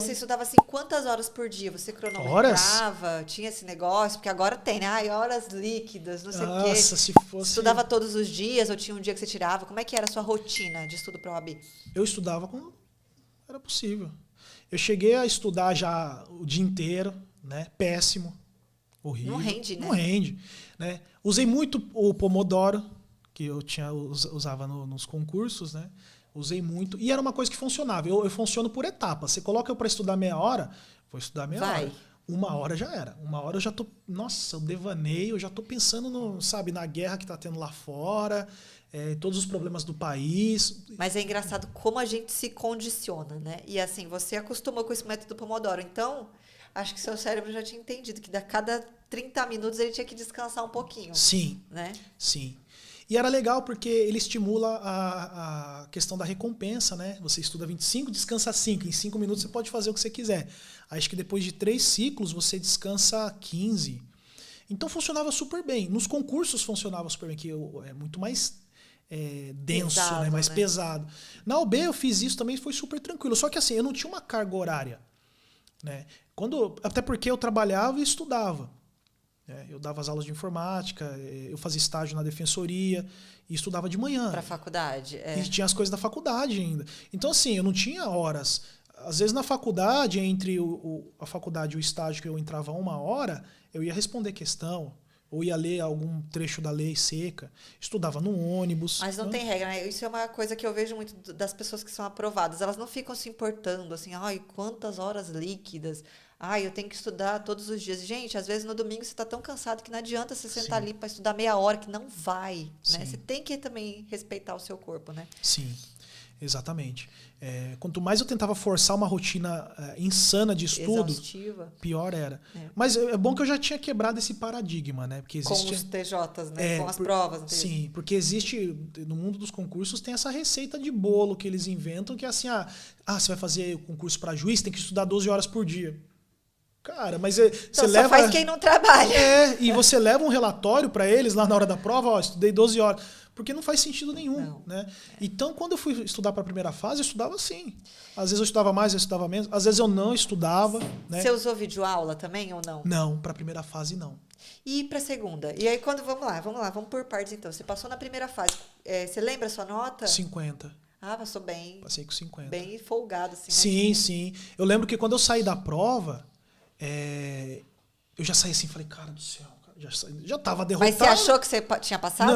você estudava assim quantas horas por dia? Você Horas? cronometrava? Tinha esse negócio? Porque agora tem, né? Ai, horas líquidas, não sei o quê. Nossa, se fosse... Estudava todos os dias ou tinha um dia que você tirava? Como é que era a sua rotina de estudo para OAB? Eu estudava quando era possível. Eu cheguei a estudar já o dia inteiro, né? Péssimo, horrível. Não rende, né? Não rende, né? Usei muito o Pomodoro, que eu usava nos concursos, né? Usei muito. E era uma coisa que funcionava. Eu funciono por etapas. Você coloca eu para estudar meia hora, vou estudar meia hora. 1 hora já era. 1 hora eu já tô... Nossa, eu devaneio, eu já tô pensando no, sabe, na guerra que tá tendo lá fora, todos os problemas do país. Mas é engraçado como a gente se condiciona, né? E assim, você acostumou com esse método Pomodoro. Então, acho que seu cérebro já tinha entendido que a cada 30 minutos ele tinha que descansar um pouquinho. Sim, né? Sim. E era legal porque ele estimula a questão da recompensa, né? Você estuda 25, descansa 5. Em 5 minutos você pode fazer o que você quiser. Acho que depois de 3 ciclos você descansa 15. Então funcionava super bem. Nos concursos funcionava super bem, que é muito mais denso, Pesado, né? Mais né? pesado. Na UB eu fiz isso também, foi super tranquilo. Só que assim, eu não tinha uma carga horária, né? Até porque eu trabalhava e estudava. Eu dava as aulas de informática, eu fazia estágio na defensoria e estudava de manhã. Para a faculdade. E tinha as coisas da faculdade ainda. Então, assim, eu não tinha horas. Às vezes na faculdade, entre a faculdade e o estágio que eu entrava 1 hora, eu ia responder questão, ou ia ler algum trecho da lei seca, estudava no ônibus. Mas não tem regra, né? Isso é uma coisa que eu vejo muito das pessoas que são aprovadas. Elas não ficam se importando, assim, ai, quantas horas líquidas. Ai, eu tenho que estudar todos os dias. Gente, às vezes no domingo você está tão cansado que não adianta você sentar ali para estudar meia hora, que não vai, né? Você tem que também respeitar o seu corpo, né? Sim, exatamente. Quanto mais eu tentava forçar uma rotina insana de estudo, exaustiva, pior era. Mas é bom que eu já tinha quebrado esse paradigma, né? Porque existe, com os TJs, né? Com as provas. Sim, porque existe, no mundo dos concursos, tem essa receita de bolo que eles inventam, que é assim, você vai fazer o concurso para juiz, tem que estudar 12 horas por dia. Cara, mas então, você leva... Só faz quem não trabalha. E você leva um relatório para eles lá na hora da prova, estudei 12 horas. Porque não faz sentido nenhum, Não. né? Então, quando eu fui estudar para a primeira fase, eu estudava assim. Às vezes eu estudava mais, eu estudava menos. Às vezes eu não estudava, né? Você usou videoaula também ou não? Não, para a primeira fase não. E para a segunda? E aí, vamos por partes então. Você passou na primeira fase. Você lembra a sua nota? 50. Passou bem. Passei com 50. Bem folgado, assim. Sim, sim. Eu lembro que quando eu saí da prova, eu já saí assim, falei, cara do céu, já tava derrotado. Mas você achou que você tinha passado?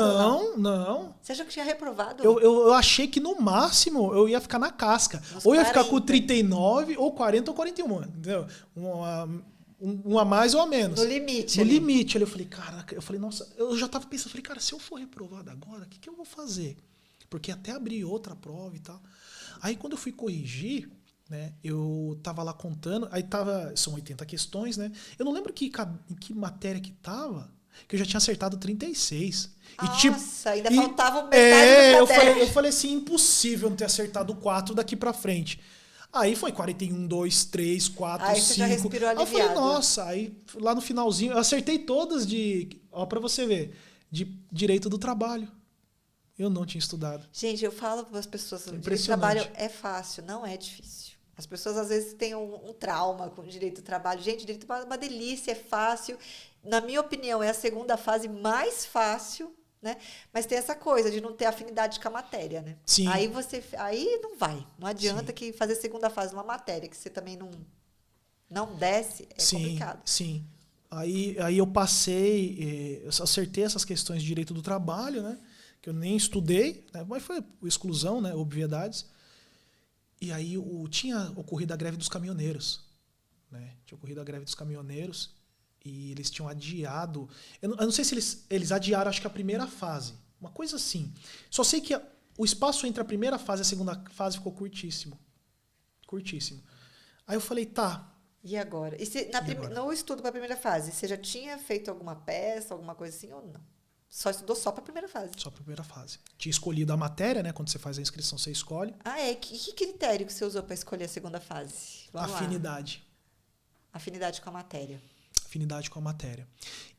Não. Você achou que tinha reprovado? Eu achei que no máximo eu ia ficar na casca. Ou ia ficar com 39, ou 40 ou 41. Entendeu? Um a mais ou a menos. No limite. No limite. Ali eu falei, caraca, nossa, eu já tava pensando, falei, cara, se eu for reprovado agora, o que eu vou fazer? Porque até abrir outra prova e tal. Aí quando eu fui corrigir, né, eu tava lá contando, são 80 questões, né? Eu não lembro em que matéria que tava, que eu já tinha acertado 36. Nossa, ainda faltava metade do caderno. Eu falei assim, impossível não ter acertado 4 daqui pra frente. Aí foi 41, 2, 3, 4, 5. Aí você já respirou aliviado. Aí eu falei, nossa, aí lá no finalzinho, eu acertei todas pra você ver, de direito do trabalho. Eu não tinha estudado. Gente, eu falo para as pessoas, o direito do trabalho é fácil, não é difícil. As pessoas às vezes têm um trauma com o direito do trabalho. Gente, o direito do trabalho é uma delícia, é fácil. Na minha opinião, é a segunda fase mais fácil, né? Mas tem essa coisa de não ter afinidade com a matéria, né? Sim. Aí não vai. Não adianta que fazer segunda fase numa matéria que você também não desce, complicado. Sim. Aí eu passei, eu acertei essas questões de direito do trabalho, né? Que eu nem estudei, né? Mas foi exclusão, né? Obviedades. E aí tinha ocorrido a greve dos caminhoneiros, né? Tinha ocorrido a greve dos caminhoneiros e eles tinham adiado... Eu não sei se eles adiaram, acho que a primeira fase. Uma coisa assim. Só sei que o espaço entre a primeira fase e a segunda fase ficou curtíssimo. Curtíssimo. Aí eu falei, tá. E agora? No estudo para a primeira fase, você já tinha feito alguma peça, alguma coisa assim ou não? Só estudou só para a primeira fase? Só para a primeira fase. Tinha escolhido a matéria, né? Quando você faz a inscrição, você escolhe. Que critério que você usou para escolher a segunda fase? Afinidade. Afinidade com a matéria. Afinidade com a matéria.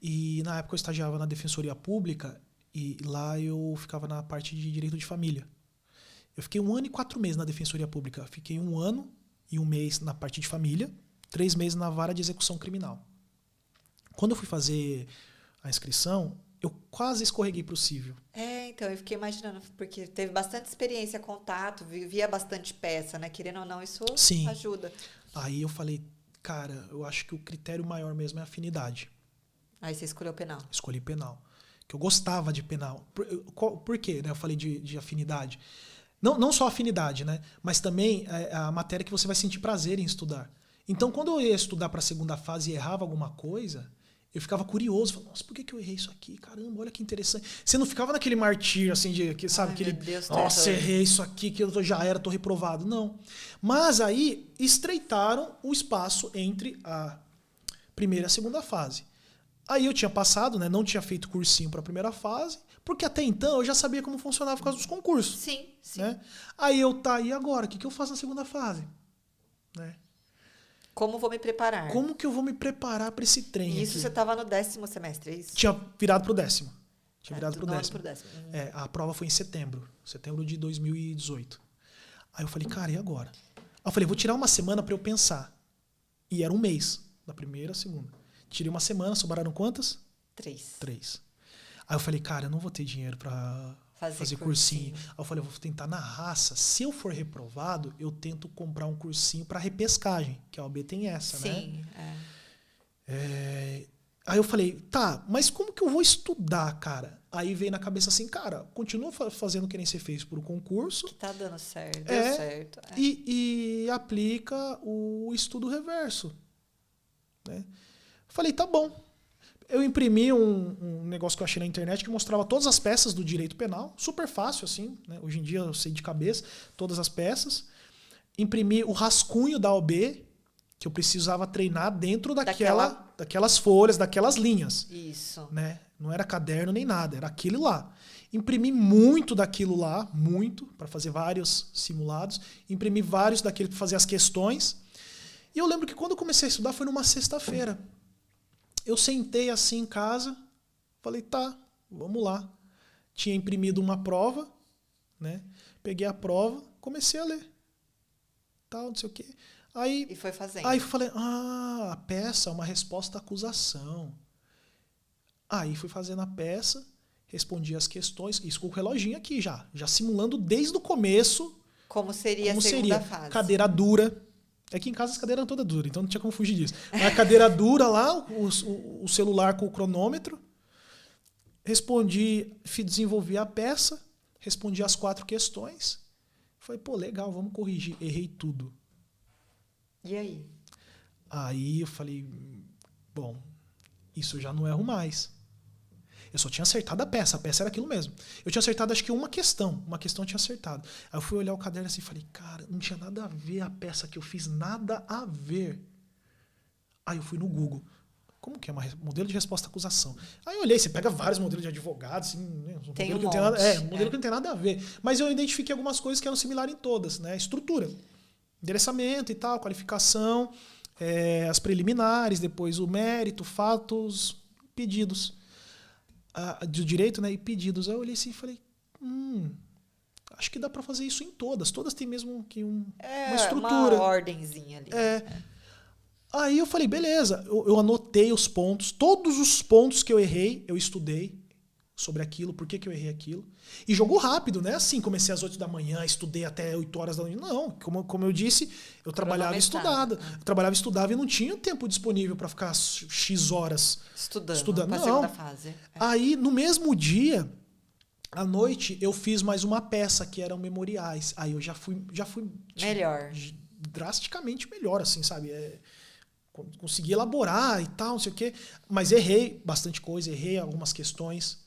E na época eu estagiava na Defensoria Pública e lá eu ficava na parte de direito de família. Eu fiquei 1 ano e 4 meses na Defensoria Pública. Fiquei 1 ano e 1 mês na parte de família, 3 meses na vara de execução criminal. Quando eu fui fazer a inscrição, eu quase escorreguei para o civil. Então, eu fiquei imaginando, porque teve bastante experiência, contato, via bastante peça, né? Querendo ou não, isso Sim. ajuda. Aí eu falei, cara, eu acho que o critério maior mesmo é a afinidade. Aí você escolheu penal. Escolhi penal. Que eu gostava de penal. Por quê, né? Eu falei de afinidade. Não só afinidade, né? Mas também a matéria que você vai sentir prazer em estudar. Então, quando eu ia estudar para a segunda fase e errava alguma coisa, eu ficava curioso. Falava, nossa, por que eu errei isso aqui? Caramba, olha que interessante. Você não ficava naquele martírio, assim, sabe? Ai, Aquele, meu Deus, nossa, errei isso aqui, que eu já era, tô reprovado. Não. Mas aí, estreitaram o espaço entre a primeira e a segunda fase. Aí eu tinha passado, né? Não tinha feito cursinho para a primeira fase, porque até então eu já sabia como funcionava por causa dos concursos. Sim, sim. Né? Aí e agora? O que eu faço na segunda fase? Né? Como vou me preparar? Como que eu vou me preparar para esse trem E isso aqui? você estava no 10º semestre, é isso? Tinha virado pro 10º. Tinha virado pro do nono 10º. pro 10º. A prova foi em setembro de 2018. Aí eu falei, cara, e agora? Aí eu falei, vou tirar uma semana para eu pensar. E era 1 mês, da primeira à segunda. Tirei uma semana, sobraram quantas? 3. 3. Aí eu falei, cara, eu não vou ter dinheiro para fazer cursinho. Aí eu falei, eu vou tentar na raça. Se eu for reprovado, eu tento comprar um cursinho para repescagem, que a OAB tem essa, né? Sim, Aí eu falei, tá, mas como que eu vou estudar, cara? Aí veio na cabeça assim, cara, continua fazendo o que nem você fez por um concurso. Que tá dando certo, deu certo. E aplica o estudo reverso. Né? Falei, tá bom. Eu imprimi um negócio que eu achei na internet que mostrava todas as peças do direito penal, super fácil assim, né? Hoje em dia eu sei de cabeça todas as peças. Imprimi o rascunho da OAB, que eu precisava treinar dentro daquelas folhas, daquelas linhas. Isso. Né? Não era caderno nem nada, era aquilo lá. Imprimi muito daquilo lá, muito, para fazer vários simulados. Imprimi vários daquele para fazer as questões. E eu lembro que quando eu comecei a estudar foi numa sexta-feira. Eu sentei assim em casa, falei, tá, vamos lá. Tinha imprimido uma prova, né? Peguei a prova, comecei a ler. Tal, não sei o quê. E foi fazendo. Aí falei, a peça é uma resposta à acusação. Aí fui fazendo a peça, respondi as questões, isso com o reloginho aqui já simulando desde o começo. Como seria a segunda fase. Cadeira dura. Aqui em casa as cadeiras eram todas duras, então não tinha como fugir disso. A cadeira dura lá, o celular com o cronômetro. Desenvolvi a peça, respondi as 4 questões. Falei, pô, legal, vamos corrigir. Errei tudo. E aí? Aí eu falei, bom, isso eu já não erro mais. Eu só tinha acertado a peça era aquilo mesmo. Eu tinha acertado acho que uma questão eu tinha acertado. Aí eu fui olhar o caderno assim e falei, cara, não tinha nada a ver a peça que eu fiz, nada a ver. Aí eu fui no Google, como que é modelo de resposta à acusação? Aí eu olhei, você pega vários modelos de advogados, assim, né, tem um modelo que não tem nada a ver. Mas eu identifiquei algumas coisas que eram similares em todas, né? Estrutura, endereçamento e tal, qualificação, as preliminares, depois o mérito, fatos, pedidos. Do direito, né, e pedidos. Aí eu olhei assim e falei, acho que dá para fazer isso em todas. Todas têm mesmo que uma estrutura. Uma ordenzinha ali. Aí eu falei, beleza. Eu anotei os pontos. Todos os pontos que eu errei, eu estudei sobre aquilo, por que eu errei aquilo. E jogou rápido, né? Assim, comecei às 8 da manhã, estudei até 8 horas da manhã. Não, como eu disse, eu trabalhava e estudava. Eu trabalhava e estudava e não tinha tempo disponível para ficar X horas estudando. Pra não. segunda fase. Aí, no mesmo dia, à noite, eu fiz mais uma peça, que eram memoriais. Aí eu já fui melhor. Drasticamente melhor, assim, sabe? Consegui elaborar e tal, não sei o quê. Mas errei bastante coisa, errei algumas questões.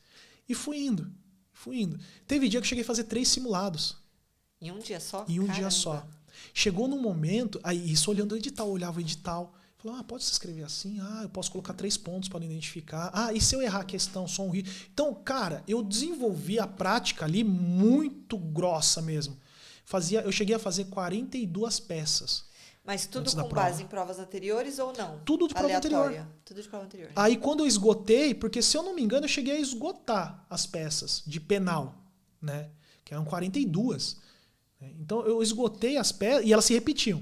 E fui indo. Teve dia que eu cheguei a fazer 3 simulados. Em um dia só? Em um dia só. Chegou num momento, aí isso olhando o edital, eu olhava o edital, falava, pode se escrever assim? Eu posso colocar 3 pontos para identificar. E se eu errar a questão, só um rio? Então, cara, eu desenvolvi a prática ali muito grossa mesmo. Eu cheguei a fazer 42 peças. Mas tudo com base em provas anteriores ou não? Tudo de prova anterior. Tudo de prova anterior. Aí quando eu esgotei, porque se eu não me engano, eu cheguei a esgotar as peças de penal, né? Que eram 42. Então eu esgotei as peças e elas se repetiam.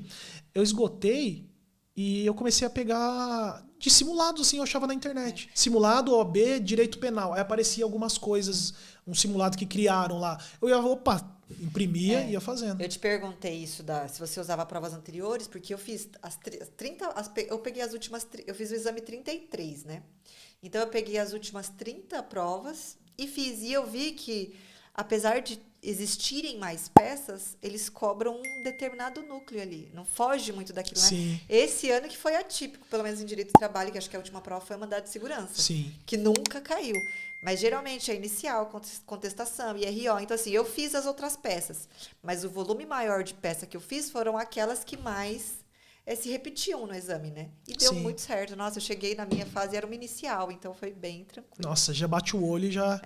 eu esgotei e eu comecei a pegar de simulados, assim, eu achava na internet. Simulado, OAB, direito penal. Aí aparecia algumas coisas, um simulado que criaram lá. Eu ia, imprimia e ia fazendo. Eu te perguntei isso se você usava provas anteriores, porque eu fiz eu peguei as últimas, eu fiz o exame 33, né? Então eu peguei as últimas 30 provas e fiz. E eu vi que, apesar de existirem mais peças, eles cobram um determinado núcleo ali. Não foge muito daquilo, Sim. né? Esse ano que foi atípico, pelo menos em direito do trabalho, que acho que a última prova foi mandado de segurança. Sim. Que nunca caiu. Mas geralmente é inicial, contestação, IRO. Então, assim, eu fiz as outras peças. Mas o volume maior de peça que eu fiz foram aquelas que mais se repetiam no exame, né? E deu muito certo. Nossa, eu cheguei na minha fase, era uma inicial, então foi bem tranquilo. Nossa, já bate o olho e já...